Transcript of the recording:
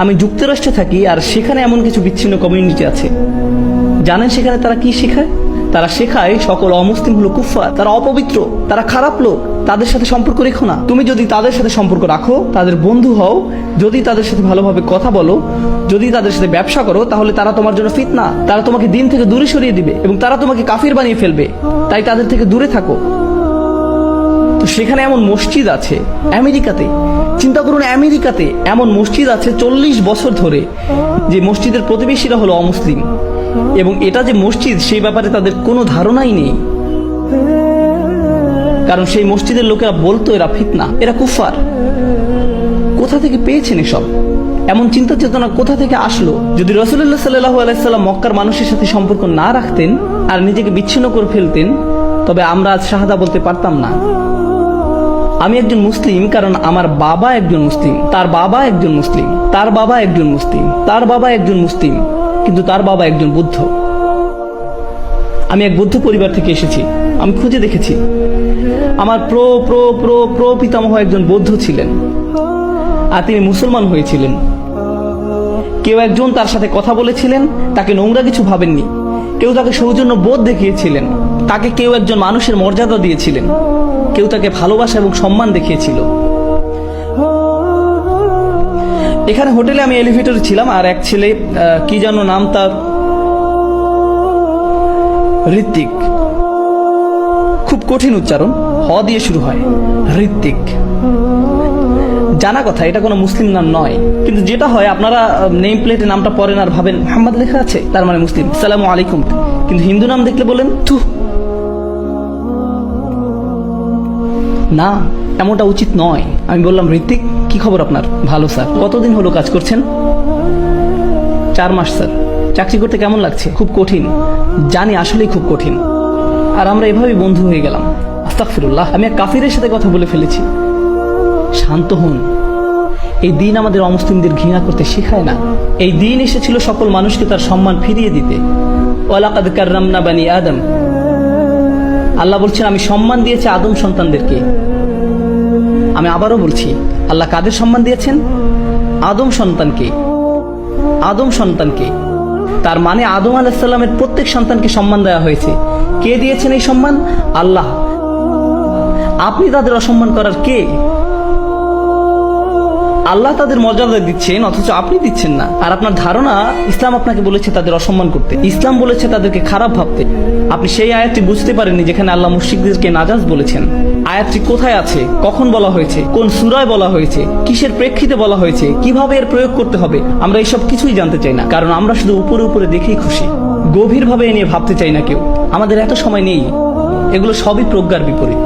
আমি যুক্তরাষ্ট্রে থাকি, আর সেখানে এমন কিছু বিচ্ছিন্ন কমিউনিটি আছে। জানেন সেখানে তারা কি শেখায়? তারা শেখায় সকল অমুসলিম হলো কুফফার, তারা অপবিত্র, তারা খারাপ লোক, তাদের সাথে সম্পর্ক রেখো না। তুমি যদি তাদের সাথে সম্পর্ক রাখো, তাদের বন্ধু হও, যদি তাদের সাথে ভালোভাবে কথা বলো, যদি তাদের সাথে ব্যবসা করো, তাহলে তারা তোমার জন্য ফিতনা, তারা তোমাকে দিন থেকে দূরে সরিয়ে দিবে এবং তারা তোমাকে কাফির বানিয়ে ফেলবে। তাই তাদের থেকে দূরে থাকো। তো সেখানে এমন মসজিদ আছে আমেরিকাতে, চিন্তা করুন, আমেরিকাতে এমন মসজিদ আছে 40 বছর ধরে, যে মসজিদের প্রতিবেশীরা হলো অমুসলিম, এবং এটা যে মসজিদ সেই ব্যাপারে তাদের কোনো ধারণাই নেই, কারণ সেই মসজিদের লোকেরা বলতো এরা ফিতনা, এরা কুফার। কোথা থেকে পেয়েছেন এসব? এমন চিন্তা চেতনা কোথা থেকে আসলো? যদি রাসূলুল্লাহ সাল্লাল্লাহু আলাইহি সাল্লাম মক্কার মানুষের সাথে সম্পর্ক না রাখতেন আর নিজেকে বিচ্ছিন্ন করে ফেলতেন, তবে আমরা আজ শাহাদা বলতে পারতাম না। আমি একজন মুসলিম কারণ আমার বাবা একজন মুসলিম, তার বাবা একজন মুসলিম, তার বাবা একজন মুসলিম, তার বাবা একজন মুসলিম, কিন্তু তার বাবা একজন বুদ্ধ। আমি এক বৌদ্ধ পরিবার থেকে এসেছি। আমি খুঁজে দেখেছি আমার প্র প্র প্র প্র পিতামহ একজন বৌদ্ধ ছিলেন, আর তিনি মুসলমান হয়েছিলেন। কেউ একজন তার সাথে কথা বলেছিলেন, তাকে নোংরা কিছু ভাবেননি। কেউ তাকে সৌজন্য বোধ দেখিয়েছিলেন, তাকে কেউ একজন মানুষের মর্যাদা দিয়েছিলেন, কেউ তাকে ভালোবাসা এবং সম্মান দেখিয়েছিল। এখানে হোটেলে আমি এলিভেটরে ছিলাম, আর এক ছেলে, কি যেন নাম তার, ঋত্বিক, খুব কঠিন উচ্চারণ, হ দিয়ে শুরু হয়, ঋত্বিক। জানা কথা এটা কোনো মুসলিম নাম নয়, কিন্তু যেটা হয় আপনারা নেম প্লেটে নামটা পড়েন আর ভাবেন মুহাম্মদ লেখা আছে, তার মানে মুসলিম, আসসালামু আলাইকুম। কিন্তু হিন্দু নাম দেখলে বলেন থু, না, এমনটা উচিত নয়। আমি বললাম, ঋত্বিক, কি খবর আপনার? ভালো স্যার। কতদিন হলো কাজ করছেন? 4 মাস স্যার। চাকরি করতে কেমন লাগছে? খুব কঠিন। জানি, আসলেই খুব কঠিন। আর আমরা এভাবেই বন্ধু হয়ে গেলাম। আস্তাগফিরুল্লাহ, আমি এক কাফিরের সাথে কথা বলে ফেলেছি। শান্ত হন। এই দিন আমাদের অমুসলিমদের ঘৃণা করতে শেখায় না। এই দিন এসেছিল সকল মানুষকে তার সম্মান ফিরিয়ে দিতে। ওয়ালাকাদ কাররামনা বানি আদম। আল্লাহ বলছেন, আমি সম্মান দিয়েছি আদম সন্তানদেরকে। আমি আবারও বলছি, আল্লাহ কাদের সম্মান দিয়েছেন? আদম সন্তানকে। আদম সন্তানকে। তার মানে আদম আলাইহিস সালামের প্রত্যেক সন্তানকে সম্মান দেওয়া হয়েছে। কে দিয়েছেন এই সম্মান? আল্লাহ। আপনি তাদের অসম্মান করার কে? আল্লাহ তাদের মর্যাদা দিচ্ছেন, অথচ আপনি দিচ্ছেন না। আর আপনার ধারণা ইসলাম আপনাকে বলেছে তাদের অসম্মান করতে, ইসলাম বলেছে তাদেরকে খারাপ ভাবতে। আপনি সেই আয়াতটি বুঝতে পারেননি যেখানে আল্লাহ মুশরিকদেরকে নাজাস বলেছেন। আয়াতটি কোথায় আছে, কখন বলা হয়েছে, কোন সূরায় বলা হয়েছে, কিসের প্রেক্ষিতে বলা হয়েছে, কিভাবে এর প্রয়োগ করতে হবে, আমরা এইসব কিছুই জানতে চাই না, কারণ আমরা শুধু উপরে উপরে দেখেই খুশি। গভীরভাবে এ নিয়ে ভাবতে চাই না কেউ। আমাদের এত সময় নেই। এগুলো সবই প্রজ্ঞার বিপরীত।